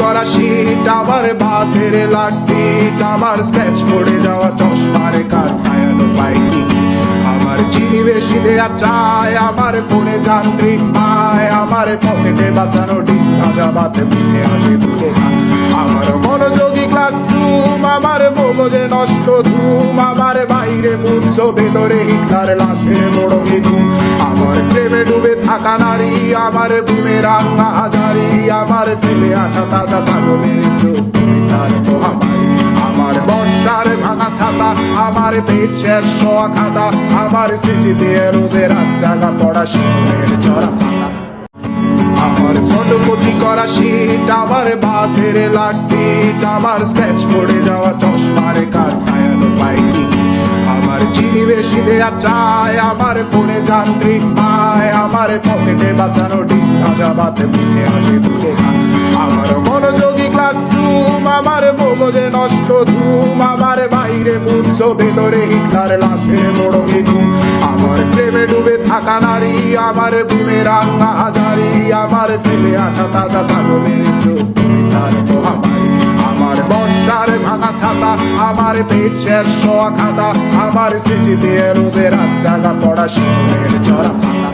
করা শীত, আমার বাসের লাস্ট সিট, আমার স্ক্র্যাচ পড়ে যাওয়া চশমার কাজ ছায়ানো পাইনি। আমার চিনি বেশি দেয়া চায়, আমার ফোনে যান্ত্রিক পায়, আমার পকেটে বাঁচানো ডিম ভাজা বাতে মুখে হাসি তুলে খায়। আমার মনোযোগী ক্লাসরুম, আমার মগজে নষ্ট ধুম, আমার বাইরে বুদ্ধ ভেতরে হিটলার লাশের মোড়কে ধুম। আমার প্রেমে ডুবে থাকা নারী, আমার বুমেরাং হাজারি, আমার ফেলে আসা তাজা পাগলের চোখ তার মহামারী। আমার বর্ষার ভাঙা ছাতা, আমার পেট শেষ শোয়া খাতা, আমার স্মৃতি দিয়ে রোদের রাত জাগা পড়া শীতের চড়া পাতা। আমার ফটোকপি করা শীট, আমার বাসের লাস্ট সিট, আমার স্ক্র্যাচ পড়ে যাওয়া চশমার কাজ ছায়ানো পাইনি। আমার চিনি বেশি দেয়া চায়, আমার ফোনে যান্ত্রিক পায়, আমার পকেটে বাঁচানো ডিম ভাজা বাতে মুখে হাসি তুলে খায়। আমার মনোযোগী ক্লাসরুম, আমার মগজে নষ্ট ধুম, আমার বাইরে বুদ্ধ ভেতরে হিটলার লাশের মোড়কে ধুম। আমার প্রেমে ডুবে থাকা নারী, আমার বুমেরাং হাজারি, আমার ফেলে আসা তাজা পাগলের চোখ তার মহামারী। আমার বর্ষার ভাঙা ছাতা, আমার পেট শেষ শোয়া খাতা, আমার স্মৃতি দিয়ে রোদের রাত জাগা পড়া শীতের চড়া পাতা।